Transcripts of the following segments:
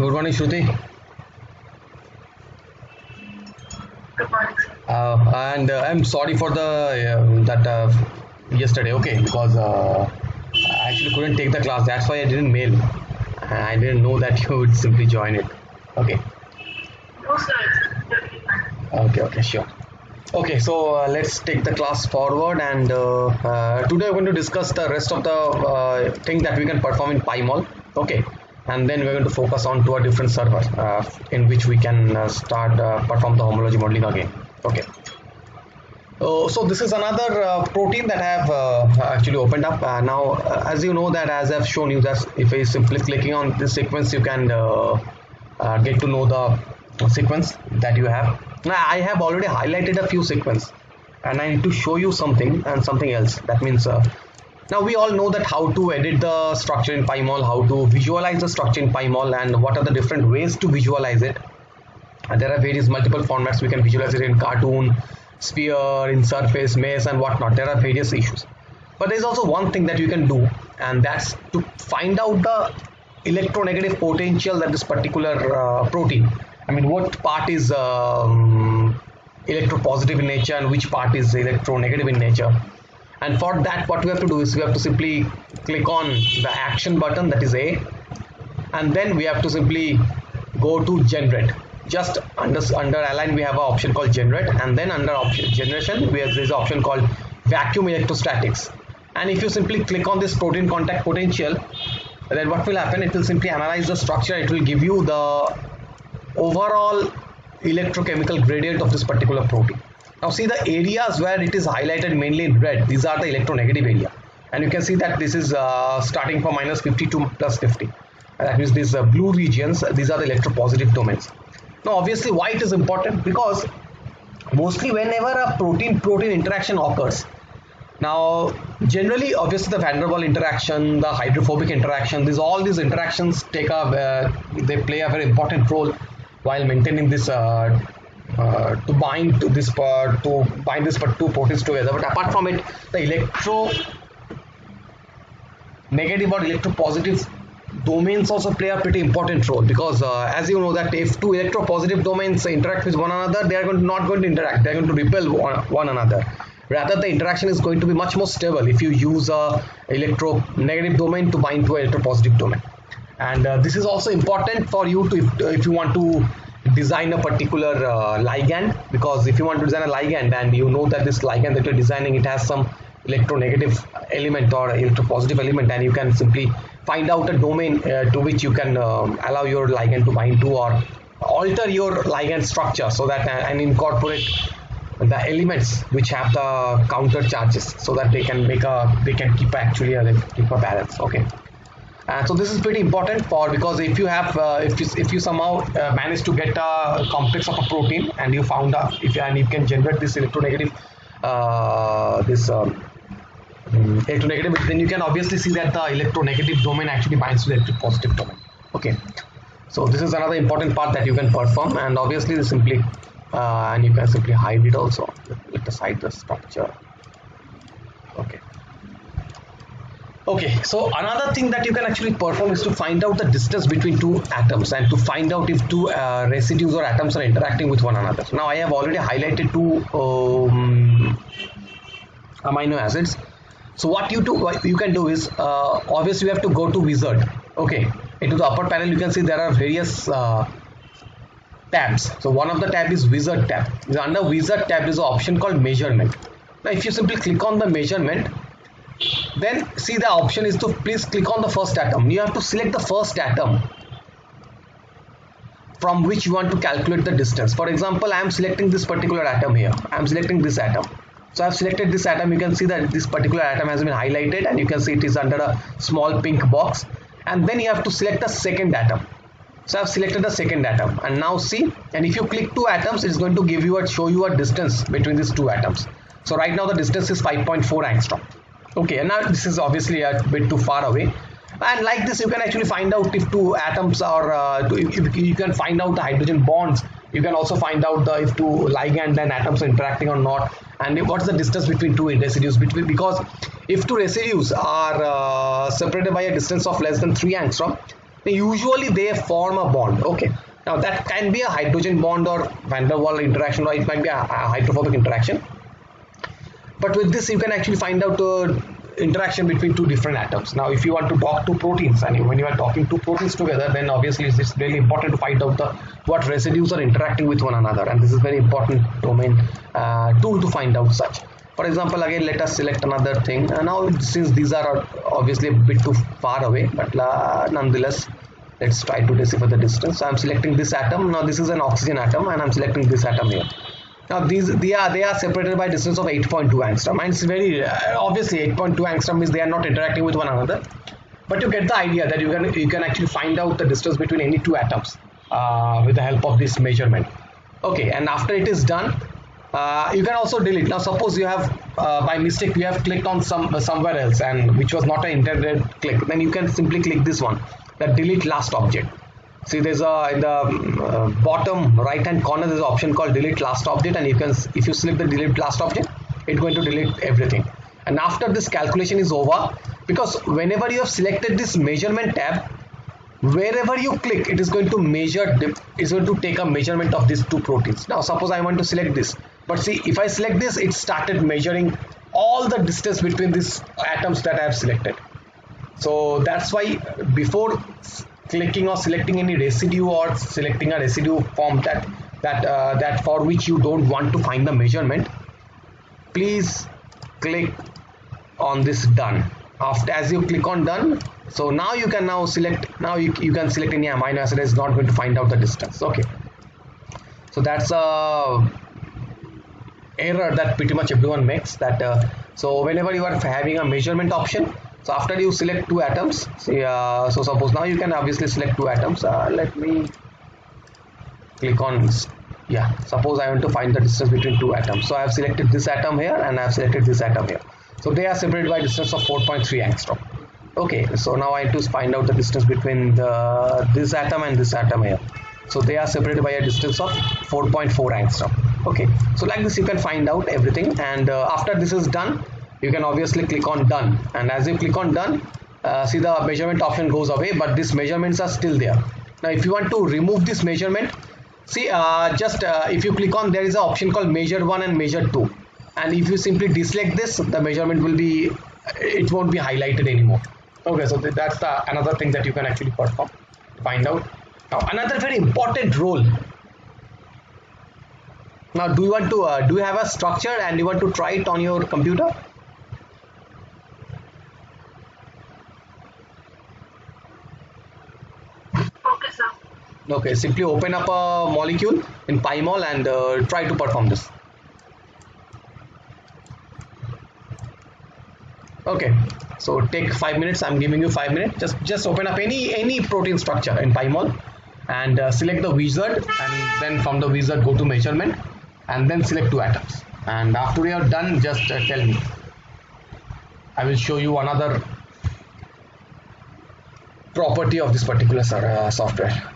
Good morning, Shruti. Good morning, sir. And I'm sorry for the that yesterday. Okay, because I actually couldn't take the class. That's why I didn't mail. I didn't know that you would simply join it. Okay, No, sir, it's totally fine. okay, sure. Okay, so let's take the class forward, and today we're going to discuss the rest of the thing that we can perform in PyMol. Okay, and then we're going to focus on to a different server in which we can start perform the homology modeling again. Okay. So this is another protein that I have actually opened up. Now, as you know that as I've shown you that if I simply clicking on this sequence, you can get to know the sequence that you have. Now, I have already highlighted a few sequence, and I need to show you something and something else. That means now we all know that how to edit the structure in PyMol, how to visualize the structure in PyMol, and what are the different ways to visualize it. And there are various multiple formats we can visualize it in: cartoon, sphere, in surface, mesh, and whatnot. There are various issues, but there is also one thing that you can do, and that's to find out the electronegative potential that this particular protein, I mean what part is electropositive in nature and which part is electronegative in nature. And for that, what we have to do is we have to simply click on the action button, that is A, and then we have to simply go to generate. Just under align we have an option called generate, and then under option generation there is an option called vacuum electrostatics. And if you simply click on this protein contact potential, then what will happen, it will simply analyze the structure. It will give you the overall electrochemical gradient of this particular protein. Now see the areas where it is highlighted mainly in red, these are the electronegative area, and you can see that this is starting from -50 to +50. That means these blue regions, these are the electropositive domains. Now obviously why it is important, because mostly whenever a protein interaction occurs, now generally obviously the van der Waals interaction, the hydrophobic interaction, all these interactions they play a very important role while maintaining this to bind to this part, to bind this two proteins together. But apart from it, the electronegative or electropositive domains also play a pretty important role, because as you know that if two electropositive domains interact with one another, they are not going to interact, they are going to repel one another. Rather, the interaction is going to be much more stable if you use a electronegative domain to bind to an electropositive domain. And this is also important for you to if you want to design a particular ligand, because if you want to design a ligand and you know that this ligand that you're designing, it has some electronegative element or electropositive element, and you can simply find out a domain to which you can allow your ligand to bind to, or alter your ligand structure so that and incorporate the elements which have the counter charges, so that they can keep a balance. Okay. So this is pretty important because if you have if you somehow manage to get a complex of a protein, and you found out and you can generate this electronegative electronegative, then you can obviously see that the electronegative domain actually binds to the electropositive domain. Okay, so this is another important part that you can perform, and obviously simply and you can simply hide it also. Let us hide the structure. Okay, so another thing that you can actually perform is to find out the distance between two atoms, and to find out if two residues or atoms are interacting with one another. Now I have already highlighted two amino acids. So what you can do is obviously you have to go to wizard. Okay, into the upper panel you can see there are various tabs. So one of the tab is wizard tab. Under wizard tab is an option called measurement. Now if you simply click on the measurement, then see the option is to please click on the first atom. You have to select the first atom from which you want to calculate the distance. For example, I am selecting this particular atom here. I am selecting this atom. So I have selected this atom. You can see that this particular atom has been highlighted, and you can see it is under a small pink box. And then you have to select the second atom. So I have selected the second atom, and now see, and if you click two atoms, it is going to show you a distance between these two atoms. So right now the distance is 5.4 angstrom. Okay, and now this is obviously a bit too far away, and like this you can actually find out if two atoms are you can find out the hydrogen bonds. You can also find out if two ligand and atoms are interacting or not, and what's the distance between two residues, because if two residues are separated by a distance of less than 3 angstrom, usually they form a bond. Okay, now that can be a hydrogen bond or van der Waals interaction, or it might be a hydrophobic interaction. But with this you can actually find out interaction between two different atoms. Now if you want to talk two proteins, and when you are talking two proteins together, then obviously it's really important to find out what residues are interacting with one another, and this is very important domain tool to find out such. For example, again let us select another thing. Now since these are obviously a bit too far away, but nonetheless let's try to decipher the distance. So I'm selecting this atom. Now this is an oxygen atom, and I'm selecting this atom here. Now they are separated by distance of 8.2 angstrom, and it's very obviously 8.2 angstrom means they are not interacting with one another, but you get the idea that you can actually find out the distance between any two atoms with the help of this measurement. Okay, and after it is done, you can also delete. Now suppose you have by mistake you have clicked on somewhere else, and which was not an intended click, then you can simply click this one, that delete last object. See, there's in the bottom right hand corner there's an option called delete last object, and you can, if you select the delete last object, it's going to delete everything. And after this calculation is over, because whenever you have selected this measurement tab, wherever you click it is going to measure, it's going to take a measurement of these two proteins. Now suppose I want to select this, but see, if I select this, it started measuring all the distance between these atoms that I have selected. So that's why before clicking or selecting any residue, or selecting a residue form that for which you don't want to find the measurement, please click on this done. After, as you click on done, so now you can now select, now you can select any amino acid. It's not going to find out the distance. Okay, so that's a error that pretty much everyone makes, that so whenever you are having a measurement option, so after you select two atoms, see, so suppose now you can obviously select two atoms. Let me click on, yeah, suppose I want to find the distance between two atoms. So I have selected this atom here, and I have selected this atom here. So they are separated by distance of 4.3 angstrom. Okay, so now I have to find out the distance between this atom and this atom here. So they are separated by a distance of 4.4 angstrom. Okay, so like this you can find out everything, and after this is done, you can obviously click on done, and as you click on done, see the measurement option goes away, but these measurements are still there. Now if you want to remove this measurement, see, if you click on, there is an option called measure 1 and measure 2, and if you simply deselect this, the measurement will be, it won't be highlighted anymore. Okay, so that's another thing that you can actually perform to find out. Now another very important role. Now do you have a structure and you want to try it on your computer? Okay, sir. Okay, simply open up a molecule in PyMol and try to perform this. Okay, so take 5 minutes. I'm giving you 5 minutes. Just open up any protein structure in PyMol and select the wizard, and then from the wizard go to measurement, and then select two atoms. And after you are done, just tell me. I will show you another property of this particular software.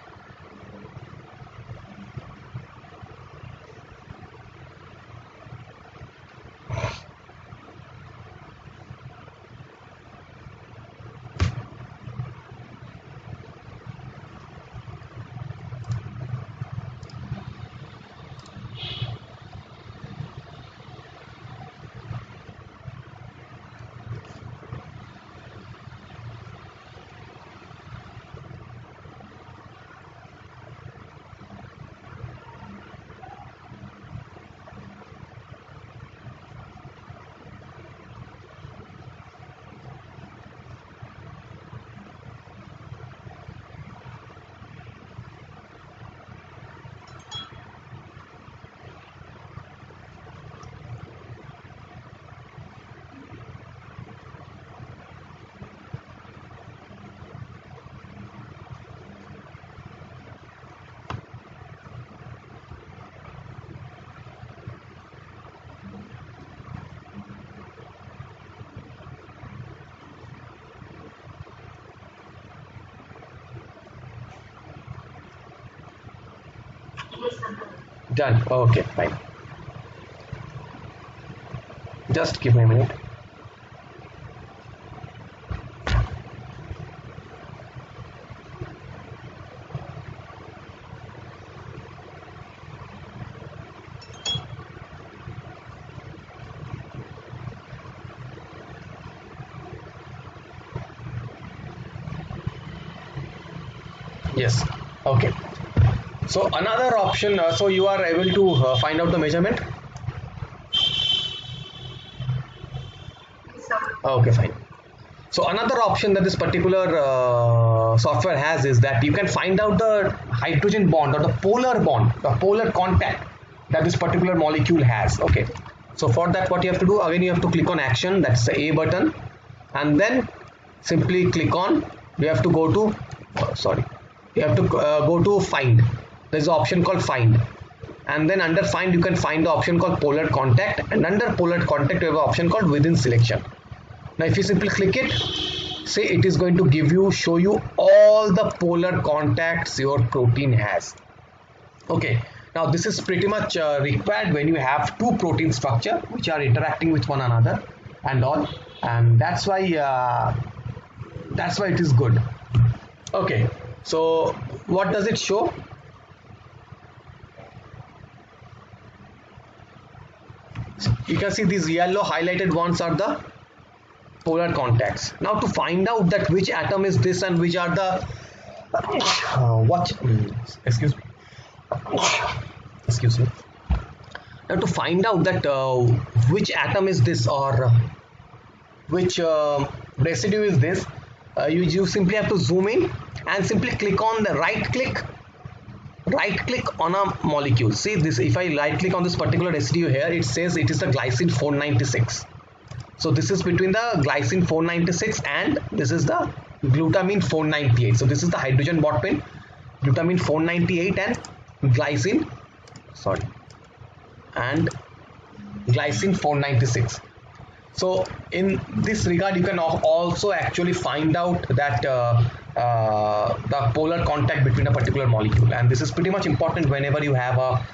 Yes, sir. Done. Okay, fine. Just give me a minute. Yes. Okay. So another option, so you are able to find out the measurement. Yes, sir. Okay, fine. So another option that this particular software has is that you can find out the hydrogen bond or the polar contact that this particular molecule has. Okay. So for that, what you have to do, again, you have to click on action, that's the A button, and then simply click on, you have to go to, you have to go to find. There's an option called find. And then under find, you can find the option called polar contact, and under polar contact, you have an option called within selection. Now if you simply click it, say it is going to show you all the polar contacts your protein has. Okay, now this is pretty much required when you have two protein structure which are interacting with one another and all, and that's why it is good. Okay, so what does it show? You can see these yellow highlighted ones are the polar contacts. Now to find out that which atom is this and which are the excuse me. Now to find out that which atom is this or which residue is this, you simply have to zoom in and simply click on the right click on a molecule. See this, if I right click on this particular residue here, it says it is the glycine 496. So this is between the glycine 496 and this is the glutamine 498. So this is the hydrogen bond between glutamine 498 and glycine 496. So in this regard, you can also actually find out that the polar contact between a particular molecule, and this is pretty much important whenever you have a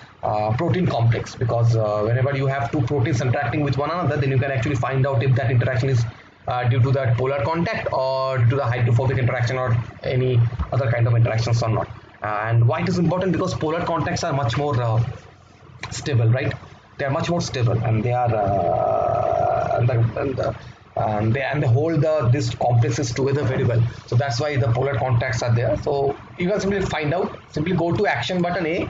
protein complex, because whenever you have two proteins interacting with one another, then you can actually find out if that interaction is due to that polar contact or to the hydrophobic interaction or any other kind of interactions or not. And why it is important? Because polar contacts are much more stable, right? They are much more stable, and they are they hold these complexes together very well. So that's why the polar contacts are there. So you can simply find out. Simply go to action button A,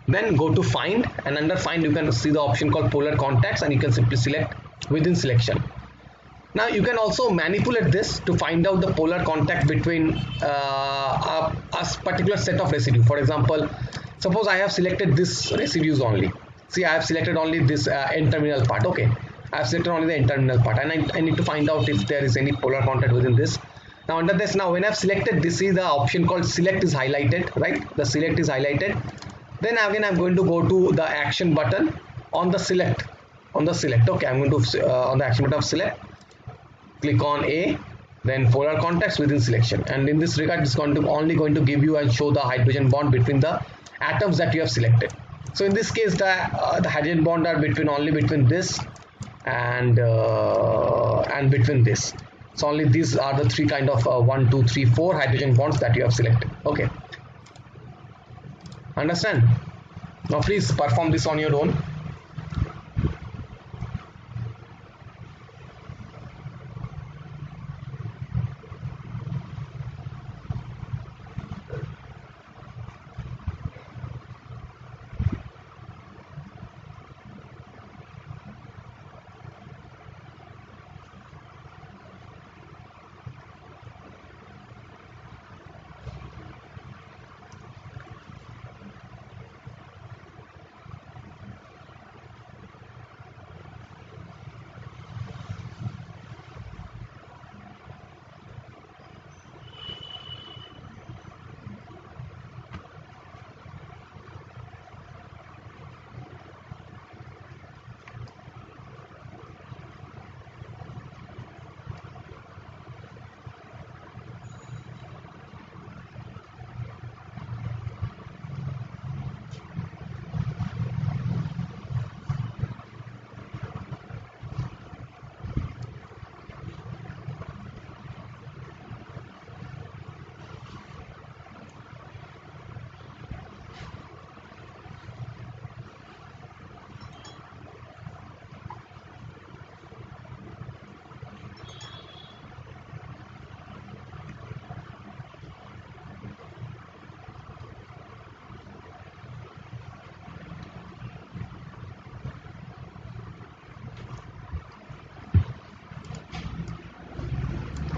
then go to find, and under find you can see the option called polar contacts, and you can simply select within selection. Now you can also manipulate this to find out the polar contact between a particular set of residue. For example, suppose I have selected this residues only. See, I have selected only this N-terminal part. Okay, I have selected only the N-terminal part, and I need to find out if there is any polar contact within this. Now under this, now when I have selected this, see the option called select is highlighted, right? The select is highlighted. Then again I'm going to go to the action button on the select. Okay, I'm going to on the action button of select, click on A, then polar contacts within selection, and in this regard it's only going to give you and show the hydrogen bond between the atoms that you have selected. So in this case the hydrogen bond are only between this and between this. So only these are the three kind of 1, 2, 3, 4 hydrogen bonds that you have selected. Okay, understand? Now please perform this on your own.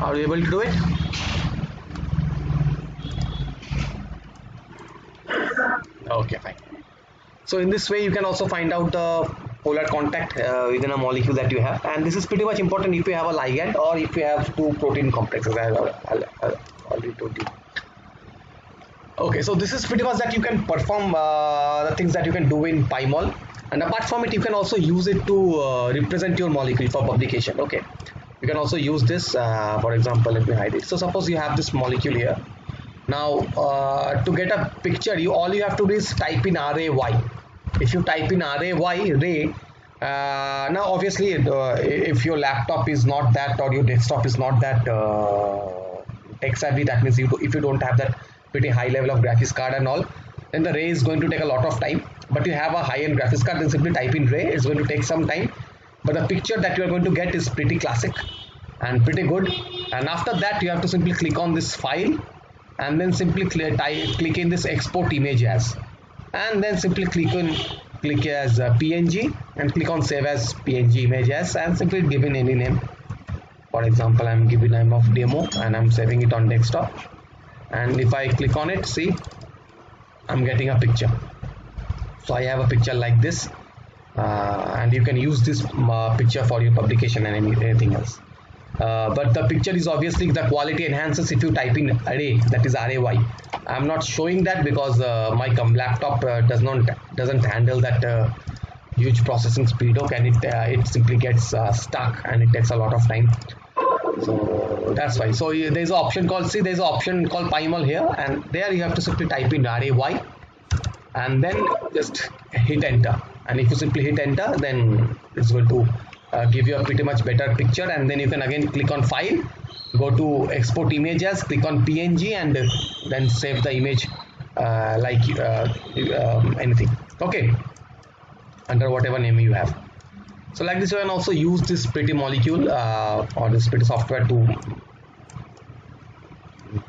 Are you able to do it? Okay, fine. So in this way you can also find out the polar contact within a molecule that you have, and this is pretty much important if you have a ligand or if you have two protein complexes, as I already told you. Okay, so this is pretty much that you can perform the things that you can do in PyMol, and apart from it you can also use it to represent your molecule for publication. Okay, you can also use this for example, let me hide it. So suppose you have this molecule here. Now to get a picture, all you have to do is type in RAY. If you type in ray, now obviously if your laptop is not that, or your desktop is not that tech savvy, that means if you don't have that pretty high level of graphics card and all, then the ray is going to take a lot of time. But you have a high-end graphics card, then simply type in ray. It's going to take some time, but the picture that you are going to get is pretty classic and pretty good. And after that you have to simply click on this file, and then simply click in this export image as, and then simply click as PNG and click on save as PNG image as, and simply give in any name. For example, I'm giving name of demo and I'm saving it on desktop, and if I click on it, see, I'm getting a picture. So I have a picture like this, and you can use this picture for your publication and anything else. But the picture is obviously, the quality enhances if you type in array, that is RAY. I'm not showing that because my laptop doesn't handle that huge processing speed, okay, and it simply gets stuck and it takes a lot of time. So that's why. So there's an option called PyMol here, and there you have to simply type in RAY and then just hit enter. And if you simply hit enter, then it's going to give you a pretty much better picture, and then you can again click on file, go to export images, click on PNG, and then save the image like anything, okay, under whatever name you have. So like this you can also use this pretty molecule or this pretty software to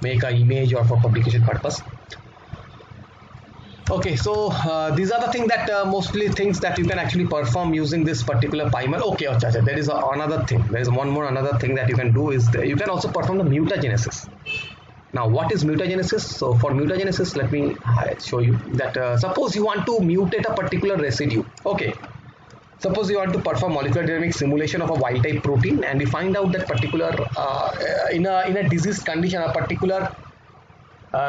make an image or for publication purpose. Okay, so these are the things that mostly things that you can actually perform using this particular PyMol. Okay, there is another thing. There is another thing that you can do is you can also perform the mutagenesis. Now, what is mutagenesis? So for mutagenesis, let me show you that. Suppose you want to mutate a particular residue. Okay, suppose you want to perform molecular dynamic simulation of a wild type protein, and you find out that particular in a diseased condition, a particular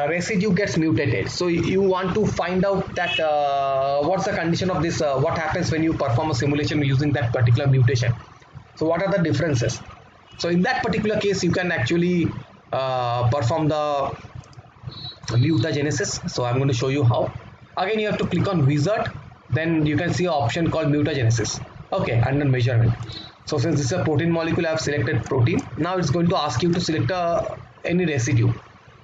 residue gets mutated. So you want to find out that what's the condition of this, what happens when you perform a simulation using that particular mutation. So what are the differences? So in that particular case you can actually perform the mutagenesis. So I'm going to show you how. Again you have to click on wizard, then you can see an option called mutagenesis, okay, under measurement. So since this is a protein molecule, I have selected protein. Now it's going to ask you to select any residue.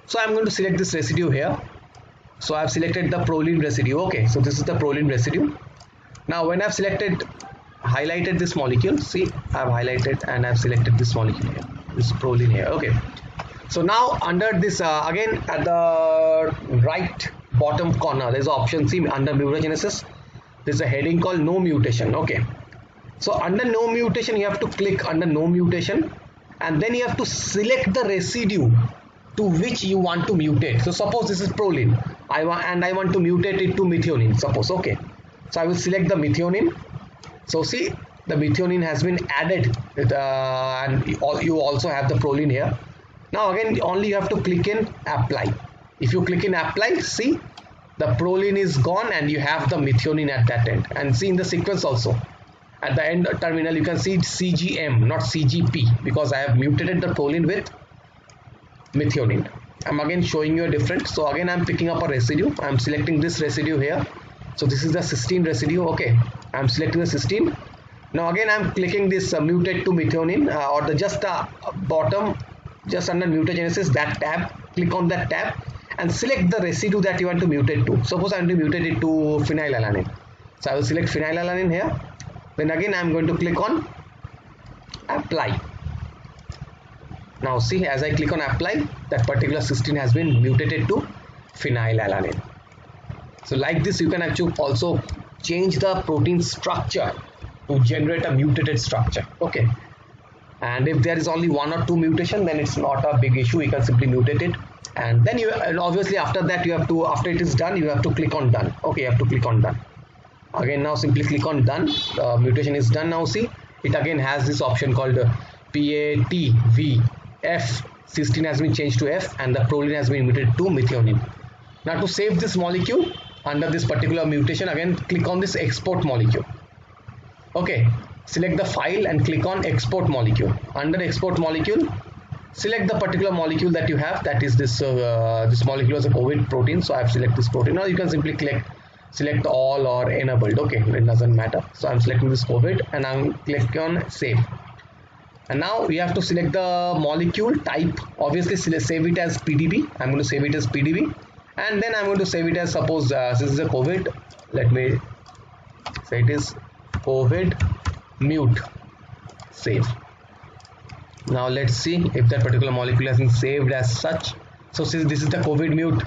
So I'm going to select this residue here. So I've selected the proline residue. Okay, so this is the proline residue. Now when I've highlighted this molecule, see, I've highlighted and I've selected this molecule here, this proline here. Okay, so now under this again at the right bottom corner there's an option, see, under mutagenesis there's a heading called no mutation. Okay, so under no mutation you have to click under no mutation, and then you have to select the residue to which you want to mutate. So suppose this is proline, I want to mutate it to methionine, suppose. Okay, so I will select the methionine. So see, the methionine has been added and you also have the proline here. Now again only you have to click in apply. If you click in apply, see, the proline is gone and you have the methionine at that end. And see in the sequence also, at the end terminal you can see CGM, not CGP, because I have mutated the proline with methionine. I'm again showing you a different. So again I'm picking up a residue. I'm selecting this residue here. So this is the cysteine residue. Okay, I'm selecting the cysteine. Now again I'm clicking this mutate to methionine or the just bottom, just under mutagenesis, that tab. Click on that tab and select the residue that you want to mutate to. Suppose I want to mutate it to phenylalanine. So I will select phenylalanine here. Then again I'm going to click on apply. Now see, as I click on apply, that particular cysteine has been mutated to phenylalanine. So like this you can actually also change the protein structure to generate a mutated structure. Okay, and if there is only one or two mutation, then it's not a big issue, you can simply mutate it. And then and obviously after that you have to, after it is done, you have to click on done. Okay, you have to click on done again. Now simply click on done. Mutation is done. Now see, it again has this option called PATV. Cysteine has been changed to F and the proline has been mutated to methionine. Now to save this molecule under this particular mutation, again click on this export molecule. Okay, select the file and click on export molecule. Under export molecule, select the particular molecule that you have, that is this this molecule is a COVID protein, so I have selected this protein. Now you can simply select all or enabled. Okay, it doesn't matter. So I'm selecting this COVID and I'm clicking on save. And now we have to select the molecule type. Obviously save it as PDB. I'm going to save it as PDB, and then I'm going to save it as, suppose this is a COVID, let me say it is COVID mute. Save. Now let's see if that particular molecule has been saved as such. So since this is the COVID mute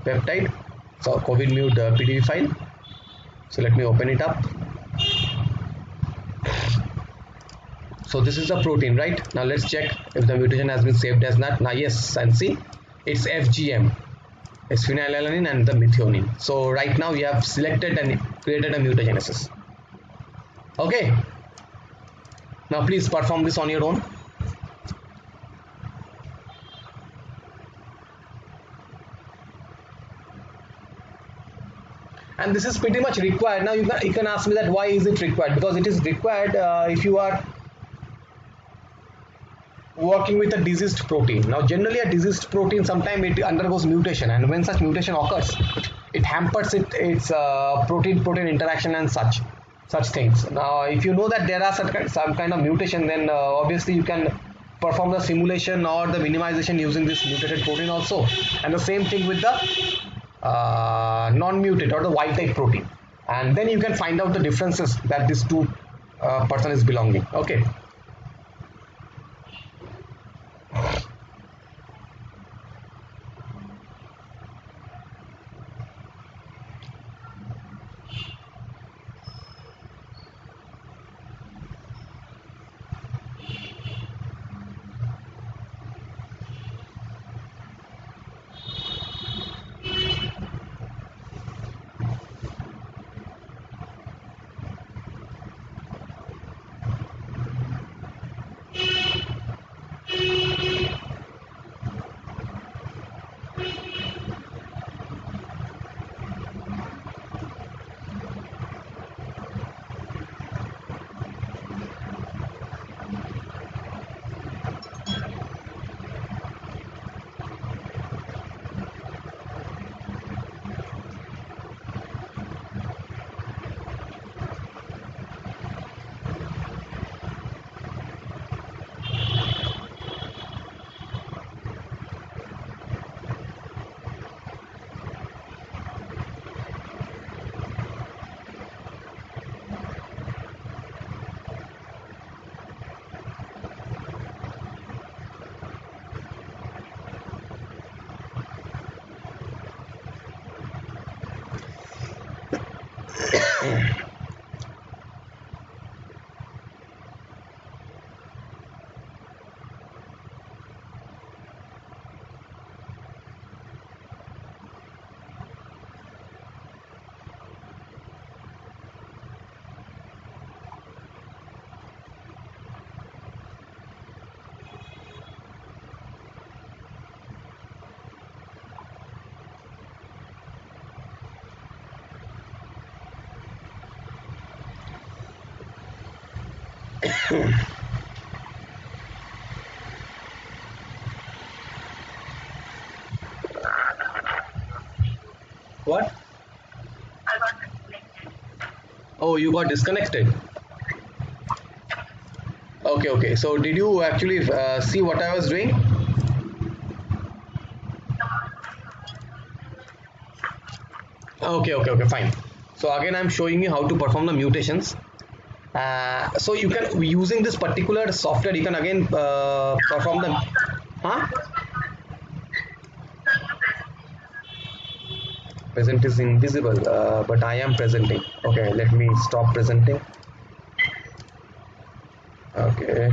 peptide, so COVID mute PDB file, so let me open it up. So this is the protein, right? Now let's check if the mutation has been saved as not. Now yes, and see, it's FGM, it's phenylalanine and the methionine. So right now we have selected and created a mutagenesis. Okay, now please perform this on your own. And this is pretty much required. Now you can ask me that why is it required? Because it is required if you are working with a diseased protein. Now generally a diseased protein, sometimes it undergoes mutation, and when such mutation occurs, it hampers its protein interaction and such things. Now if you know that there are some kind of mutation, then obviously you can perform the simulation or the minimization using this mutated protein also, and the same thing with the non-mutant or the wild type protein, and then you can find out the differences that this two person is belonging. Okay. What? I got disconnected. Oh, you got disconnected. Okay. So did you actually see what I was doing? Okay, fine. So again I'm showing you how to perform the mutations. So you can, using this particular software, you can again perform the present is invisible, but I am presenting. Okay, let me stop presenting. Okay,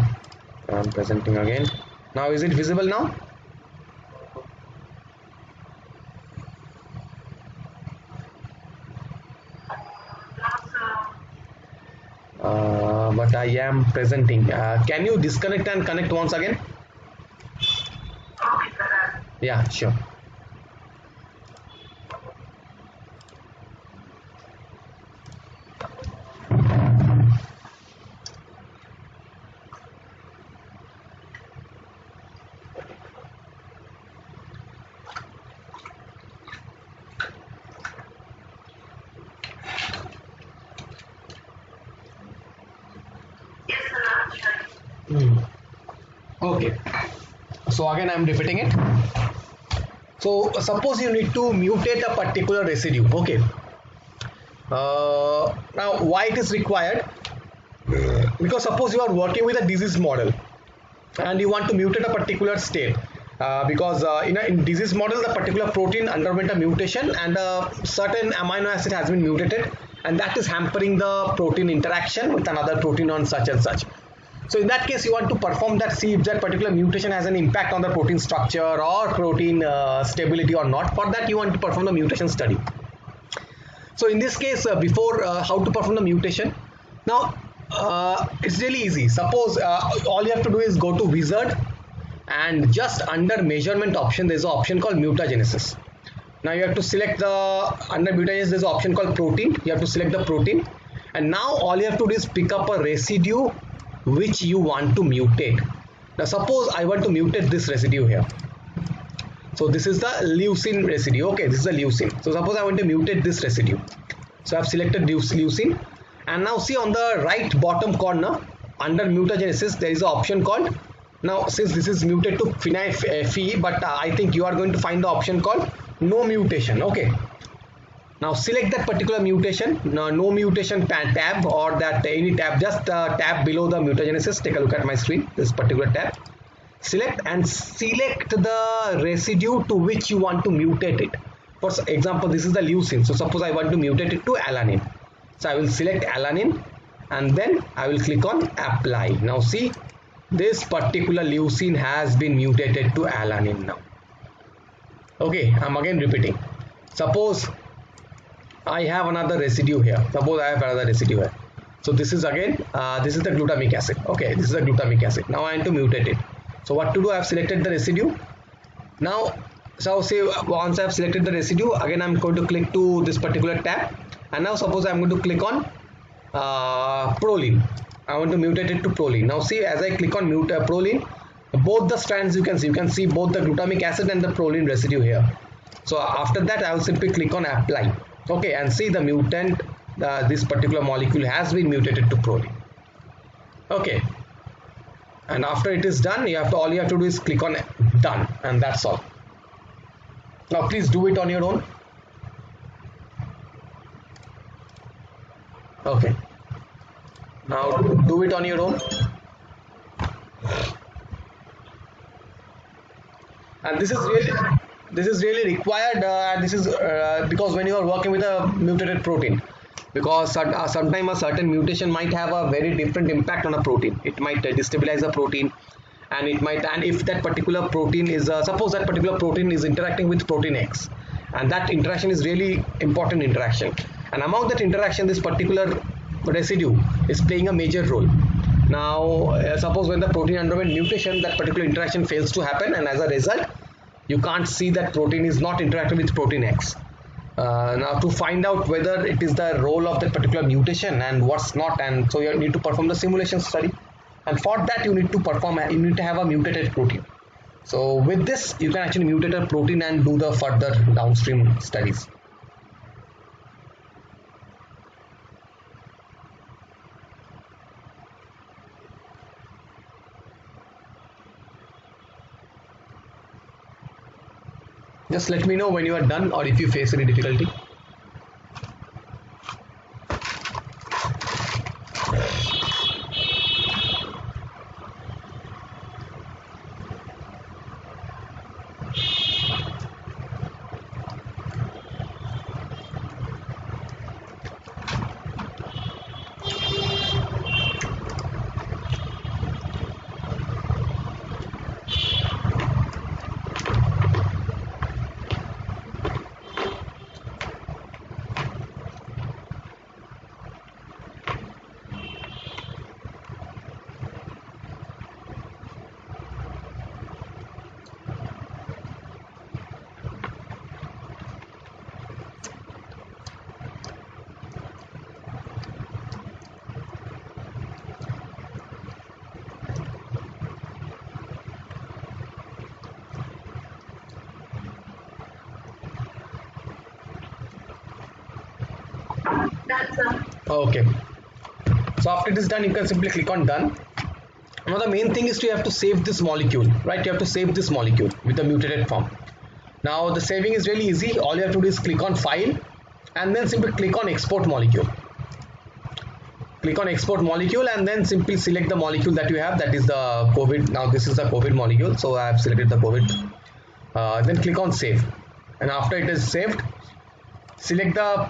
I'm presenting again. Now is it visible now? But I am presenting. Can you disconnect and connect once again? Okay, sir. Yeah, sure. Yes, sir. I'm sharing. Okay. So again, I'm repeating it. So suppose you need to mutate a particular residue. Okay. Now why it is required? Because suppose you are working with a disease model and you want to mutate a particular state. Because in disease model the particular protein underwent a mutation and a certain amino acid has been mutated, and that is hampering the protein interaction with another protein on such and such. So in that case you want to perform that, see if that particular mutation has an impact on the protein structure or protein stability or not. For that you want to perform the mutation study. So in this case, before how to perform the mutation, now it's really easy. Suppose all you have to do is go to wizard, and just under measurement option there is an option called mutagenesis. Now you have to select the, under mutagenesis there is an option called protein. You have to select the protein, and now all you have to do is pick up a residue which you want to mutate. Now suppose I want to mutate this residue here. So this is the leucine residue. Okay, this is the leucine. So suppose I want to mutate this residue. So I have selected leucine, and now see on the right bottom corner under mutagenesis there is an option called, now since this is mutate to phi, but I think you are going to find the option called no mutation. Okay. Now select that particular mutation, no mutation tab, or that any tab, just tab below the mutagenesis. Take a look at my screen, this particular tab. Select and select the residue to which you want to mutate it. For example, this is the leucine. So suppose I want to mutate it to alanine. So I will select alanine and then I will click on apply. Now see, this particular leucine has been mutated to alanine now. Okay, I'm again repeating. Suppose I have another residue here. Suppose I have another residue here. So this is again, this is the glutamic acid. Okay, this is the glutamic acid. Now I want to mutate it. So what to do? I have selected the residue. Now, so say once I have selected the residue, again I am going to click to this particular tab, and now suppose I am going to click on proline. I want to mutate it to proline. Now see, as I click on proline, both the strands you can see both the glutamic acid and the proline residue here. So after that I will simply click on apply. Okay, and see the mutant, this particular molecule has been mutated to proline. Okay, and after it is done, all you have to do is click on done, and that's all. Now please do it on your own. Okay, now do it on your own. And this is really required, and this is because when you are working with a mutated protein, because sometimes a certain mutation might have a very different impact on a protein. It might destabilize the protein, and if that particular protein is suppose that particular protein is interacting with protein X, and that interaction is really important interaction, and among that interaction this particular residue is playing a major role. Now suppose when the protein underwent mutation, that particular interaction fails to happen, and as a result you can't see that protein is not interacting with protein X. Now to find out whether it is the role of that particular mutation and what's not, and so you need to perform the simulation study, and for that you need to have a mutated protein. So with this you can actually mutate a protein and do the further downstream studies. Just let me know when you are done, or if you face any difficulty. That's Okay. So after it is done, you can simply click on done. Now the main thing is you have to save this molecule, right? You have to save this molecule with the mutated form. Now the saving is really easy. All you have to do is click on file and then simply click on export molecule. Click on export molecule and then simply select the molecule that you have, that is the COVID. Now this is the COVID molecule, so I have selected the COVID. Then click on save, and after it is saved, select the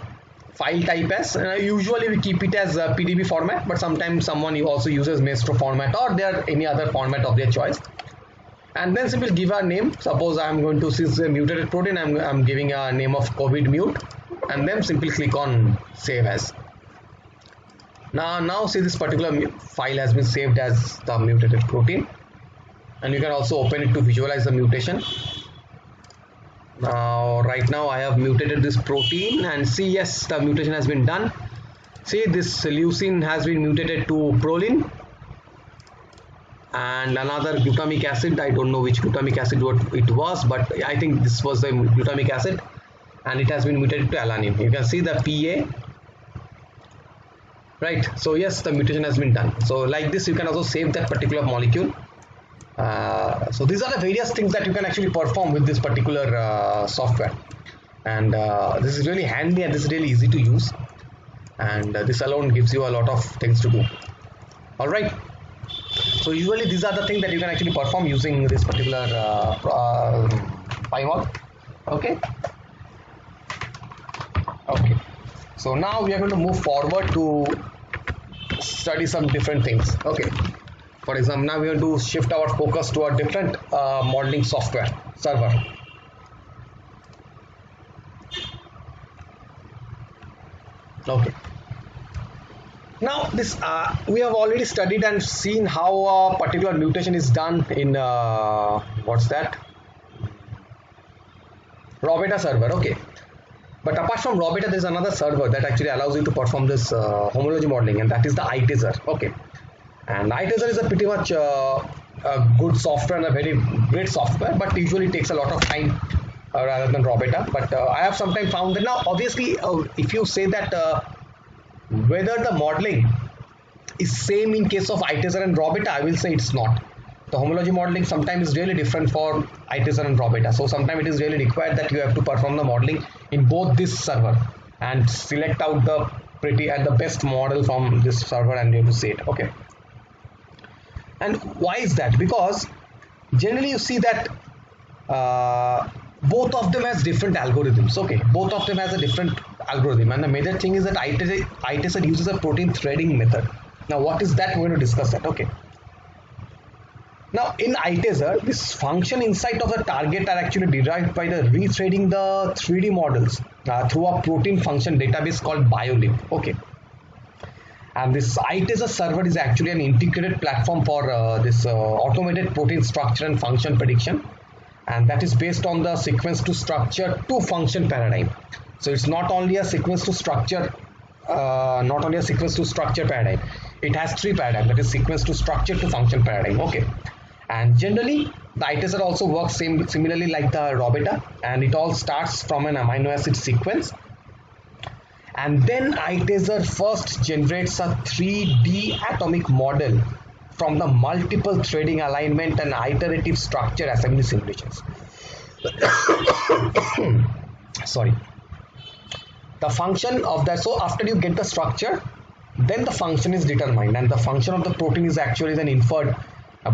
file type as, usually we keep it as a PDB format, but sometimes someone also uses Maestro format or there any other format of their choice. And then simply give a name. Suppose I am going to, since a mutated protein, I'm giving a name of COVID mute, and then simply click on save as. Now see, this particular file has been saved as the mutated protein, and you can also open it to visualize the mutation. Now right now I have mutated this protein, and see, yes, the mutation has been done. See, this leucine has been mutated to proline, and another glutamic acid, I don't know which glutamic acid what it was, but I think this was the glutamic acid, and it has been mutated to alanine. You can see the PA, right? So yes, the mutation has been done. So like this you can also save that particular molecule. So these are the various things that you can actually perform with this particular software, and this is really handy and this is really easy to use, and this alone gives you a lot of things to do. All right, so usually these are the things that you can actually perform using this particular PyMol. Okay, so now we are going to move forward to study some different things. Okay, for example, now we are going to shift our focus to a different modeling software server. Okay, now this we have already studied and seen how a particular mutation is done in what's that, RAW-beta server. Okay, but apart from RAW-beta, there is another server that actually allows you to perform this homology modeling, and that is the iTezer. Okay, and iTezer is a pretty much a good software and a very great software, but usually takes a lot of time rather than RAW-beta. But I have sometimes found that, now obviously if you say that whether the modeling is same in case of iTezer and RAW-beta, I will say it's not. The homology modeling sometimes is really different for iTezer and RAW-beta. So sometimes it is really required that you have to perform the modeling in both this server and select out the pretty and the best model from this server and you have to say it. Okay. And why is that? Because generally you see that both of them has different algorithms. Okay, both of them has a different algorithm, and the major thing is that iTezer uses a protein threading method. Now what is that? We're going to discuss that. Okay. Now in iTezer, this function insight of the target are actually derived by the rethreading the 3D models through a protein function database called BioLib. Okay. And this iTezer server is actually an integrated platform for this automated protein structure and function prediction, and that is based on the sequence to structure to function paradigm. So it's not only a sequence to structure, paradigm. It has three paradigms, that is sequence to structure to function paradigm. Okay, and generally the iTezer also works similarly like the RAW-beta, and it all starts from an amino acid sequence. And then iTezer first generates a 3D atomic model from the multiple threading alignment and iterative structure assembly simulations. Sorry. The function of that, so after you get the structure, then the function is determined, and the function of the protein is actually then inferred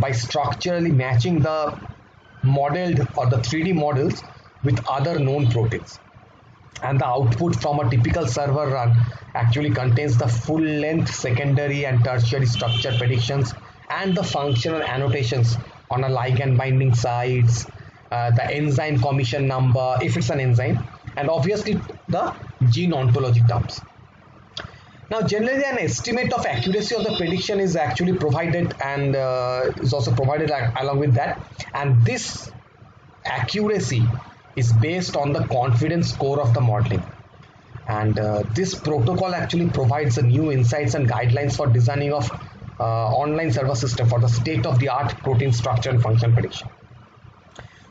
by structurally matching the modeled or the 3D models with other known proteins. And the output from a typical server run actually contains the full length secondary and tertiary structure predictions and the functional annotations on a ligand binding sites, the enzyme commission number if it's an enzyme, and obviously the gene ontology terms. Now generally an estimate of accuracy of the prediction is actually provided, and is also provided along with that, and this accuracy is based on the confidence score of the modeling, and this protocol actually provides the new insights and guidelines for designing of online server system for the state-of-the-art protein structure and function prediction.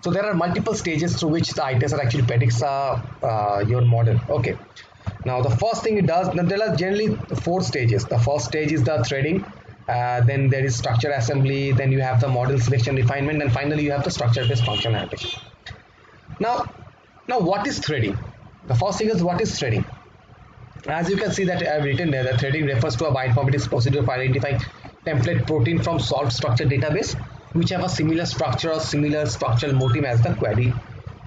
So there are multiple stages through which the iTezer actually predicts your model. Okay, Now the first thing it does, now there are generally 4 stages. The first stage is the threading, then there is structure assembly, then you have the model selection refinement, and finally you have the structure based functional annotation. Now what is threading? The first thing is, what is threading? As you can see that I have written there, that threading refers to a bioinformatics procedure for identifying template protein from solved structure database which have a similar structure or similar structural motif as the query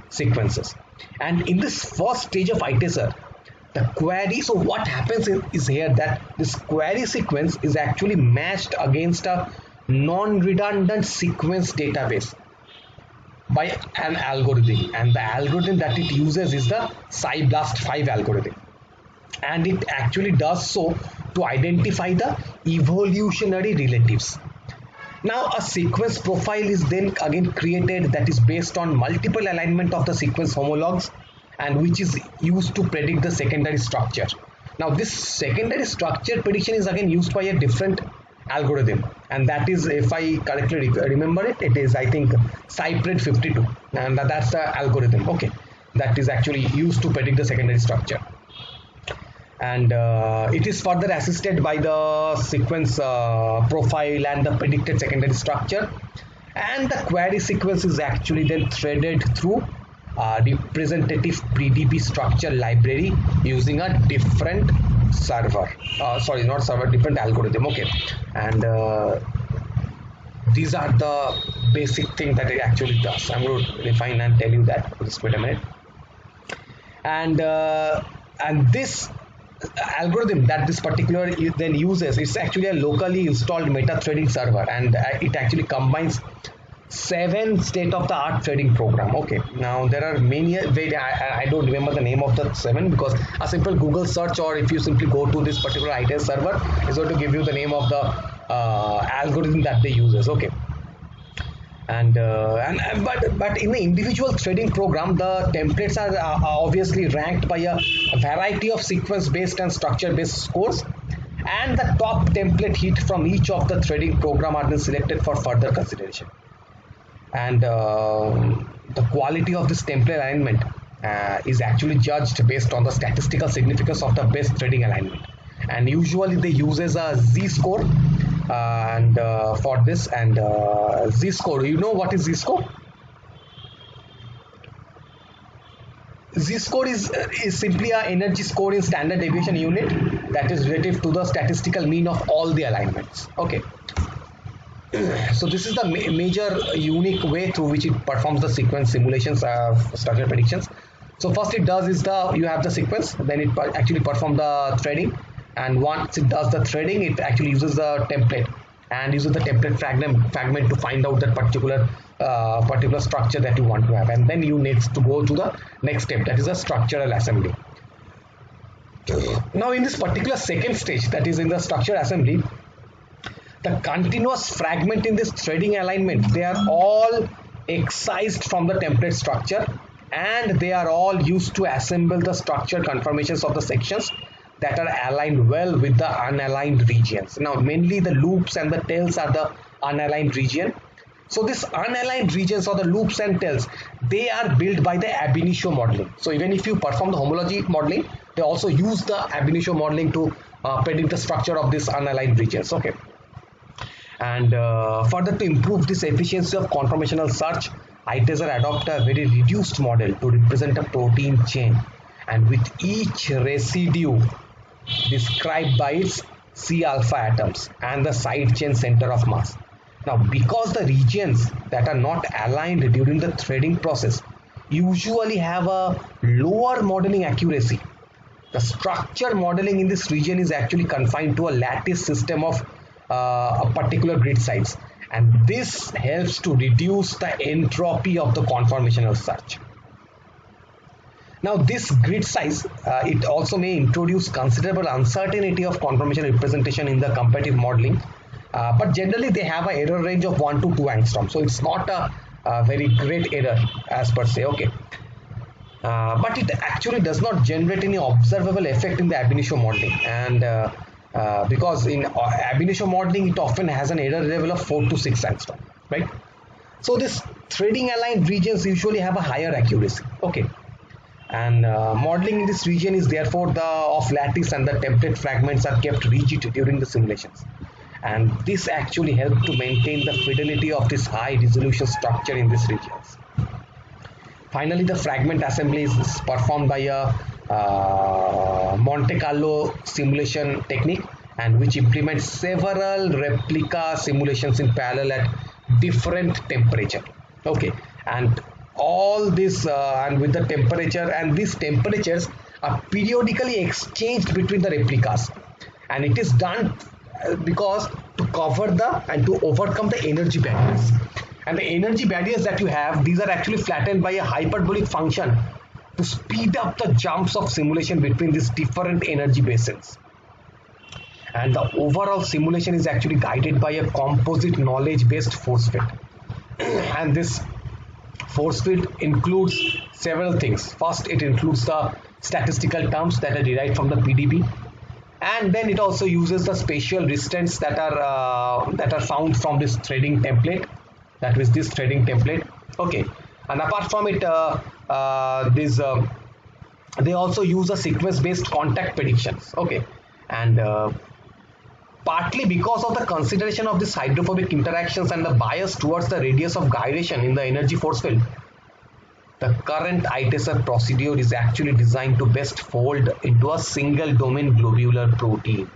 sequences. And in this first stage of ITESR, the query, so what happens is here that this query sequence is actually matched against a non-redundant sequence database by an algorithm, and the algorithm that it uses is the SciBLAST5 algorithm, and it actually does so to identify the evolutionary relatives. Now a sequence profile is then again created that is based on multiple alignment of the sequence homologs and which is used to predict the secondary structure. Now this secondary structure prediction is again used by a different algorithm, and that is, if I correctly remember it, it is I think CyPRED52, and that's the algorithm, okay, that is actually used to predict the secondary structure. And it is further assisted by the sequence profile and the predicted secondary structure, and the query sequence is actually then threaded through representative PDB structure library using a different server, sorry, not server, different algorithm, okay. And these are the basic thing that it actually does. I'm going to refine and tell you that. Just wait a minute. And this algorithm that this particular then uses, it's actually a locally installed meta threading server, and it actually combines 7 state-of-the-art threading program. Okay, now there are many, I don't remember the name of the 7 because a simple Google search, or if you simply go to this particular ITES server, is going to give you the name of the algorithm that they uses. Okay. And but in the individual threading program, the templates are obviously ranked by a variety of sequence based and structure based scores, and the top template hit from each of the threading program are then selected for further consideration. And the quality of this template alignment is actually judged based on the statistical significance of the best threading alignment, and usually they uses a z-score and for this, and z-score, you know what is z-score? Z-score is simply an energy score in standard deviation unit that is relative to the statistical mean of all the alignments. Okay. So this is the major unique way through which it performs the sequence simulations of structure predictions. So first it does is you have the sequence, then it actually performs the threading, and once it does the threading, it actually uses the template and uses the template fragment to find out that particular structure that you want to have, and then you need to go to the next step, that is a structural assembly. Now in this particular second stage, that is in the structure assembly, the continuous fragment in this threading alignment, they are all excised from the template structure, and they are all used to assemble the structure conformations of the sections that are aligned well with the unaligned regions. Now mainly the loops and the tails are the unaligned region. So this unaligned regions, or the loops and tails, they are built by the ab initio modeling. So even if you perform the homology modeling, they also use the ab initio modeling to predict the structure of this unaligned regions. Okay. And further to improve this efficiency of conformational search, ITESR adopt a very reduced model to represent a protein chain, and with each residue described by its C alpha atoms and the side chain center of mass. Now because the regions that are not aligned during the threading process usually have a lower modeling accuracy, the structure modeling in this region is actually confined to a lattice system of a particular grid size, and this helps to reduce the entropy of the conformational search. Now this grid size, it also may introduce considerable uncertainty of conformational representation in the comparative modeling, but generally they have an error range of 1 to 2 angstrom, so it's not a very great error as per se. Okay. But it actually does not generate any observable effect in the ab initio modeling, and because in ab initio modeling it often has an error level of 4 to 6 angstrom, right? So this threading aligned regions usually have a higher accuracy. Okay. And modeling in this region is therefore the of lattice, and the template fragments are kept rigid during the simulations. And this actually helps to maintain the fidelity of this high resolution structure in these regions. Finally, the fragment assembly is performed by a Monte Carlo simulation technique, and which implements several replica simulations in parallel at different temperature. Okay, and all this and with the temperature, and these temperatures are periodically exchanged between the replicas, and it is done because to cover the and to overcome the energy barriers. And the energy barriers that you have, these are actually flattened by a hyperbolic function to speed up the jumps of simulation between these different energy basins. And the overall simulation is actually guided by a composite knowledge based force field. And this force field includes several things. First, it includes the statistical terms that are derived from the PDB, and then it also uses the spatial restraints that are found from this threading template, that is this threading template. Okay, and apart from it, they also use a sequence based contact predictions. Okay, and partly because of the consideration of this hydrophobic interactions and the bias towards the radius of gyration in the energy force field, the current ITESR procedure is actually designed to best fold into a single domain globular protein.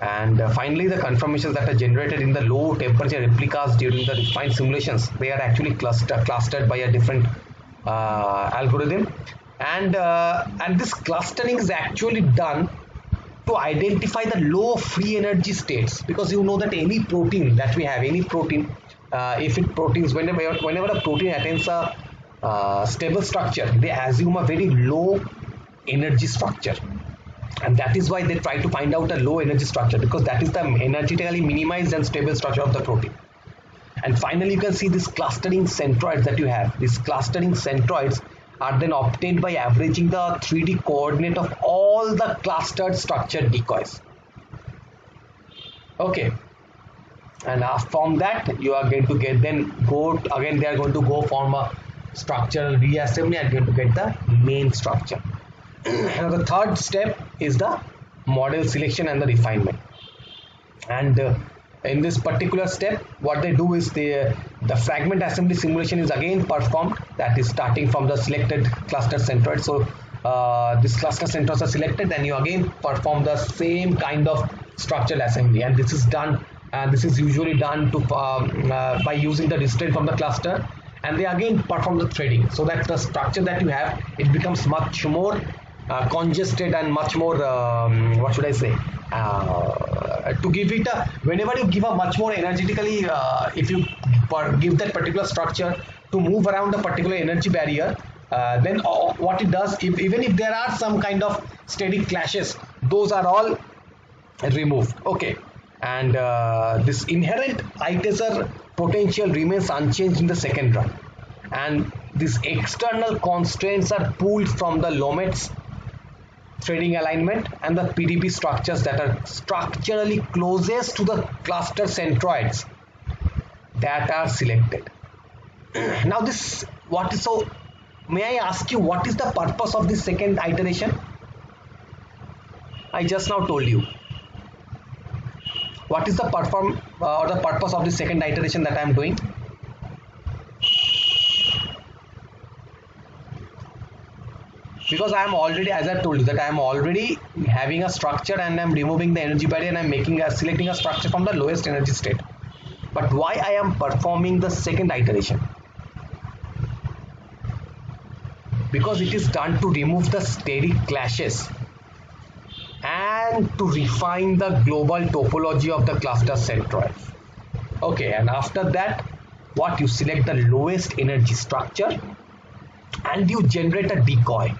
And finally, the conformations that are generated in the low temperature replicas during the refined simulations, they are actually clustered by a different algorithm, and this clustering is actually done to identify the low free energy states, because you know that any protein that we have, any protein, if it proteins, whenever a protein attains a stable structure, they assume a very low energy structure, and that is why they try to find out a low energy structure, because that is the energetically minimized and stable structure of the protein. And finally, you can see these clustering centroids that you have. These clustering centroids are then obtained by averaging the 3D coordinate of all the clustered structured decoys. Okay, and from that you are going to get, then go again, they are going to go form a structural reassembly and going to get the main structure. Now the third step is the model selection and the refinement. And in this particular step, what they do is the fragment assembly simulation is again performed, that is starting from the selected cluster centroid. So these cluster centroids are selected, and you again perform the same kind of structural assembly, and this is done, this is usually done to by using the restraint from the cluster, and they again perform the threading, so that the structure that you have, it becomes much more congested and much more what should I say, to give it a, whenever you give a much more energetically, if you give that particular structure to move around a particular energy barrier, then what it does, even if there are some kind of steady clashes, those are all removed. Okay, and this inherent ITESR potential remains unchanged in the second run, and these external constraints are pulled from the Lomet's threading alignment and the PDB structures that are structurally closest to the cluster centroids that are selected. Now this, what is, so may I ask you, what is the purpose of this second iteration? I just now told you. What is the the purpose of the second iteration that I am doing? Because I am already, as I told you, that I am already having a structure and I am removing the energy barrier and I am selecting a structure from the lowest energy state. But why I am performing the second iteration? Because it is done to remove the steric clashes and to refine the global topology of the cluster centroids. Okay, and after that, what, you select the lowest energy structure and you generate a decoy,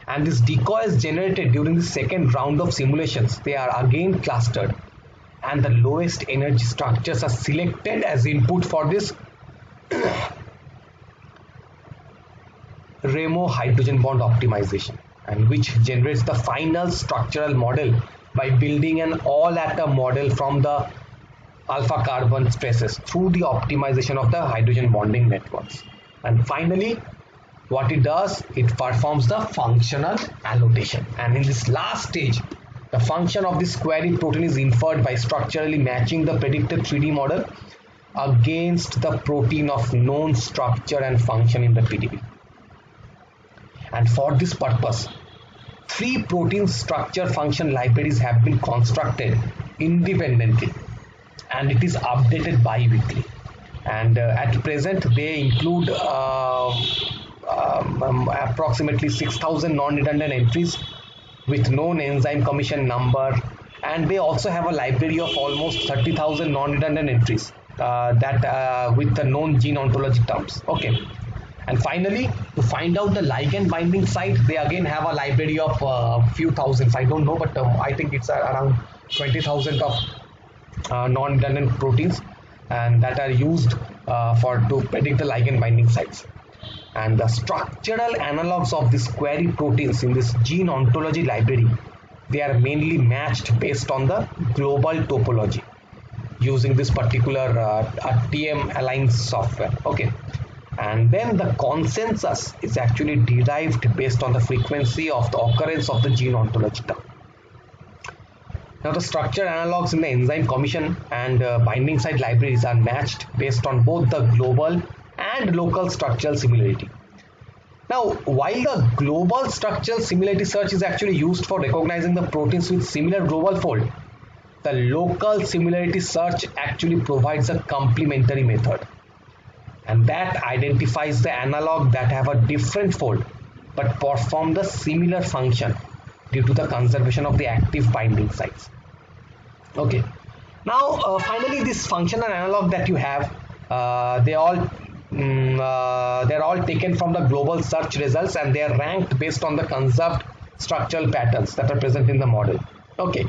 and this decoy is generated during the second round of simulations. They are again clustered and the lowest energy structures are selected as input for this Ramo hydrogen bond optimization, and which generates the final structural model by building an all atom model from the alpha carbon stresses through the optimization of the hydrogen bonding networks. And finally, what it does, it performs the functional annotation. And in this last stage, the function of this query protein is inferred by structurally matching the predicted 3D model against the protein of known structure and function in the PDB. And for this purpose, 3 protein structure function libraries have been constructed independently, and it is updated bi-weekly. And at present, they include approximately 6,000 non-redundant entries with known enzyme commission number, and they also have a library of almost 30,000 non-redundant entries with the known gene ontology terms. Okay. And finally, to find out the ligand binding site, they again have a library of few thousands. I don't know, but I think it's around 20,000 of non-redundant proteins, and that are used to predict the ligand binding sites. And the structural analogs of these query proteins in this gene ontology library, they are mainly matched based on the global topology using this particular TM aligned software. Okay. And then the consensus is actually derived based on the frequency of the occurrence of the gene ontology term. Now the structure analogs in the enzyme commission and binding site libraries are matched based on both the global and local structural similarity. Now, while the global structural similarity search is actually used for recognizing the proteins with similar global fold, the local similarity search actually provides a complementary method, and that identifies the analog that have a different fold but perform the similar function due to the conservation of the active binding sites. Okay. Now, finally, this functional analog that you have, they're all taken from the global search results, and they are ranked based on the conserved structural patterns that are present in the model. Okay.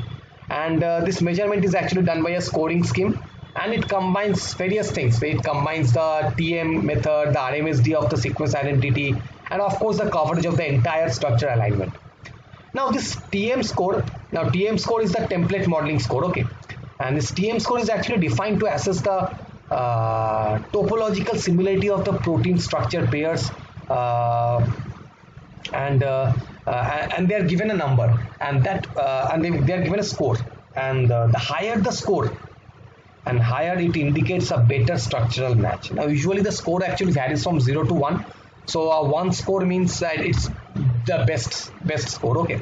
And this measurement is actually done by a scoring scheme, and it combines various things. It combines the TM method, the RMSD of the sequence identity, and of course the coverage of the entire structure alignment. Now this TM score, is the template modeling score. Okay, and this TM score is actually defined to assess the topological similarity of the protein structure pairs, and they are given a number, and they are given a score, and the higher the score, and higher it indicates a better structural match. Now usually the score actually varies from 0 to 1, so 1 score means that it's the best score. Okay.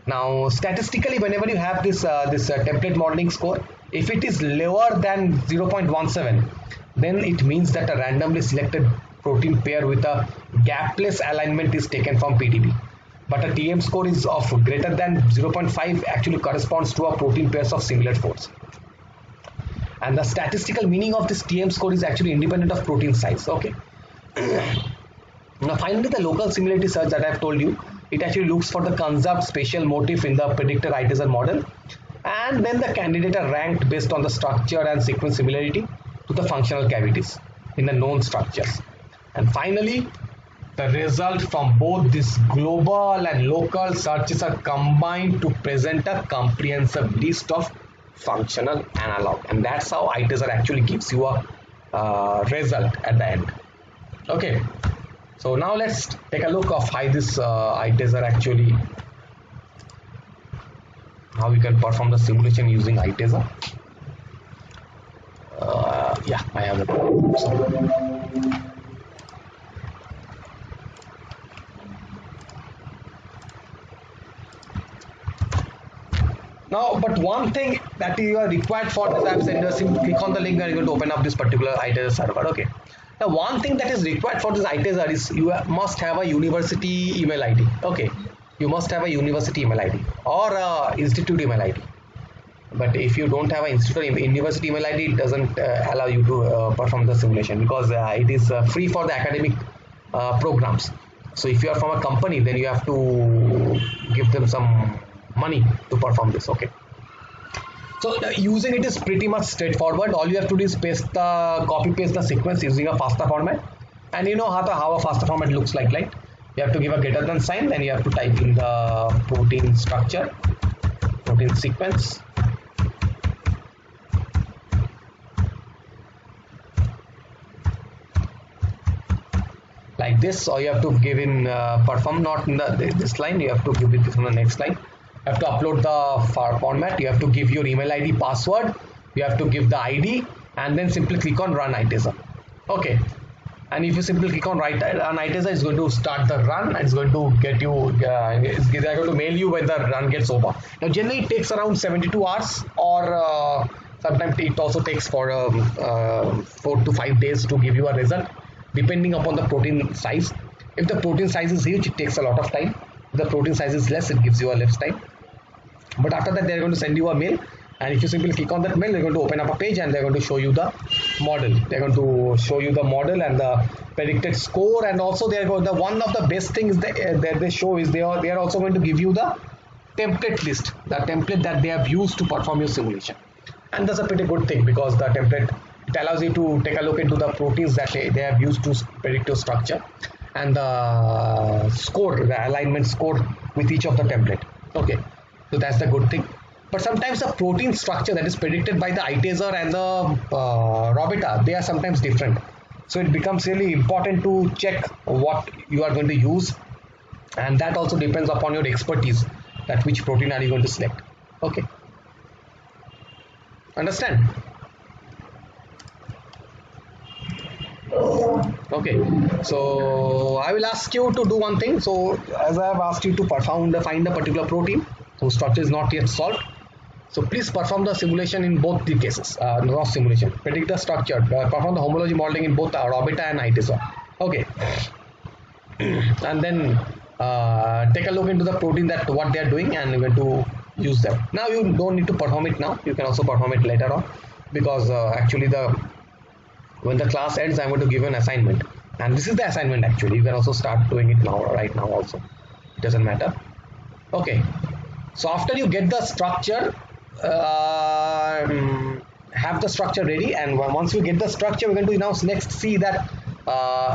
Now statistically, whenever you have this template modeling score, if it is lower than 0.17, then it means that a randomly selected protein pair with a gapless alignment is taken from PDB. But a TM score is of greater than 0.5 actually corresponds to a protein pairs of similar folds. And the statistical meaning of this TM score is actually independent of protein size. Okay. Now finally, the local similarity search that I have told you, it actually looks for the conserved spatial motif in the predicted ITSR model, and then the candidate are ranked based on the structure and sequence similarity to the functional cavities in the known structures. And finally, the result from both this global and local searches are combined to present a comprehensive list of functional analog, and that's how ITSR actually gives you a result at the end. Okay, so now let's take a look of how this ITSR actually, how you can perform the simulation using ITSR. Yeah, I have it. Now, but one thing that you are required for this, I've said, click on the link and you're going to open up this particular ITSR server. Okay. Now, one thing that is required for this ITSR is you must have a university email ID. Okay. You must have a university email ID or a institute email ID. But if you don't have an university email ID, it doesn't allow you to perform the simulation, because it is free for the academic programs. So if you are from a company, then you have to give them some money to perform this. Okay. So using it is pretty much straightforward. All you have to do is copy paste the sequence using a FASTA format, and you know how a FASTA format looks like, right? You have to give a greater than sign, then you have to type in the protein structure, protein sequence, like this, or you have to give in perform not in this line, you have to give it this on the next line. You have to upload the format, you have to give your email ID password, you have to give the ID, and then simply click on run ITeser. Okay, and if you simply click on run ITeser, it's going to start the run, and it's going to get you they're going to mail you when the run gets over. Now generally it takes around 72 hours, or sometimes it also takes for 4 to 5 days to give you a result, depending upon the protein size. If the protein size is huge, it takes a lot of time. If the protein size is less, it gives you a less time. But after that, they're going to send you a mail, and if you simply click on that mail, they're going to open up a page and they're going to show you the model. They're going to show you the model and the predicted score, and also they're going, the one of the best things that they show is they are also going to give you the template list, the template that they have used to perform your simulation. And that's a pretty good thing, because the template, it allows you to take a look into the proteins that they have used to predict your structure, and the score, the alignment score with each of the template. Okay, so that's the good thing. But sometimes the protein structure that is predicted by the ITeser and the Robota, they are sometimes different. So it becomes really important to check what you are going to use, and that also depends upon your expertise, that which protein are you going to select. Okay, understand? Okay, so I will ask you to do one thing. So as I have asked you to find a particular protein whose structure is not yet solved, so please perform the simulation in both the cases. Not simulation, predict the structure, perform the homology modeling in both Robota and ITeser. Okay, and then take a look into the protein, that what they are doing, and we're going to use them. Now you don't need to perform it now, you can also perform it later on, because actually when the class ends, I'm going to give you an assignment, and this is the assignment. Actually, you can also start doing it now, right now also, it doesn't matter. Okay, so after you get the structure, have the structure ready, and once we get the structure, we're going to now next see that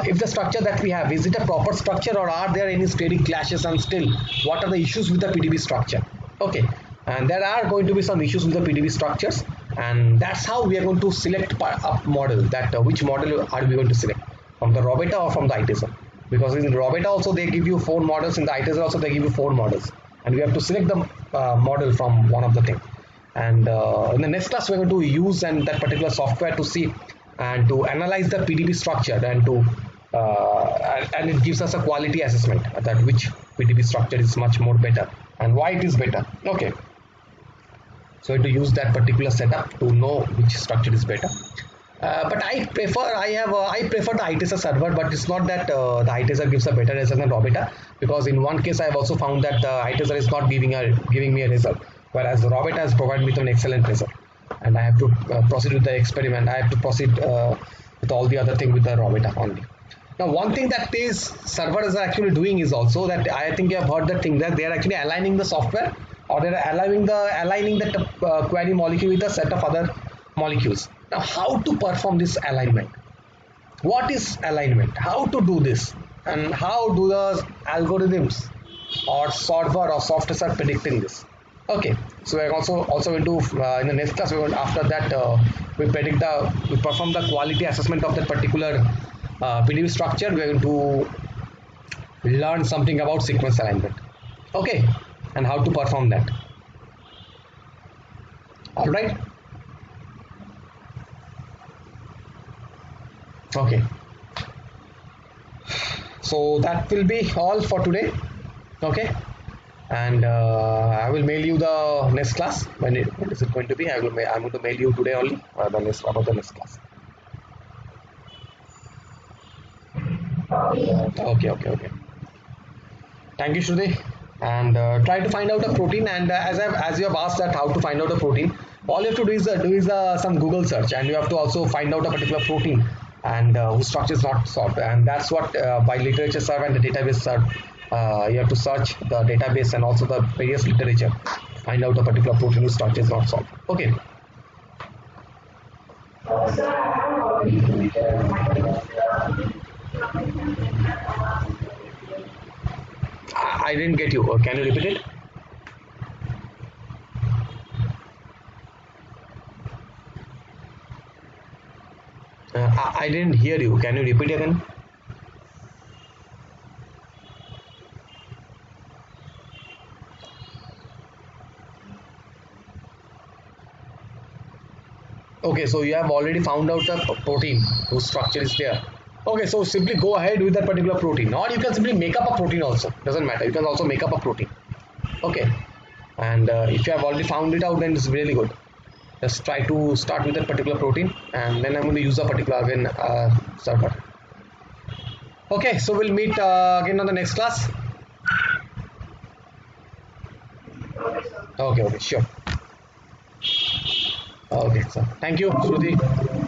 if the structure that we have, is it a proper structure, or are there any steric clashes, and still what are the issues with the PDB structure. Okay, and there are going to be some issues with the PDB structures, and that's how we are going to select a model, that which model are we going to select, from the Robota or from the ITeser. Because in Robota also they give you 4 models, in the ITeser also they give you 4 models, and we have to select the model from one of the things. And in the next class we're going to use that particular software to see and to analyze the PDB structure, and to and it gives us a quality assessment that which PDB structure is much more better and why it is better. Okay, so to use that particular setup to know which structure is better. But I prefer the ITeser server, but it's not that the ITeser gives a better result than Robota, because in one case I have also found that ITeser is not giving me a result, whereas the Robota has provided me with an excellent result, and I have to proceed with the experiment. I have to proceed with all the other thing with the Robota only. Now, one thing that these servers are actually doing is also that I think you have heard that thing, that they are actually aligning the software, or they are aligning the query molecule with a set of other molecules. Now, how to perform this alignment? What is alignment? How to do this? And how do the algorithms or solver or softwares are predicting this? Okay, so we're also going to in the next class, after that we perform the quality assessment of that particular PDB structure. We're going to learn something about sequence alignment. Okay, and how to perform that. All right. Okay, so that will be all for today. Okay, and I will mail you the next class. When is it going to be? I'm going to mail you today only about the next class. Okay. Thank you, Shruti. And try to find out a protein. And as you have asked that how to find out a protein, all you have to do is some Google search, and you have to also find out a particular protein and whose structure is not solved. And that's what by literature serve and the database serve. You have to search the database and also the various literature to find out a particular protein whose structure is not solved. Okay. I didn't get you. Can you repeat it? I didn't hear you. Can you repeat again? Okay, so you have already found out the protein whose structure is there. Okay, so simply go ahead with that particular protein, or you can simply make up a protein also. Doesn't matter. You can also make up a protein. Okay, and if you have already found it out, then it's really good. Just try to start with that particular protein, and then I'm going to use a particular again server. Okay, so we'll meet again on the next class. Okay, sir. Okay, okay, sure. Okay, so thank you, Shruti.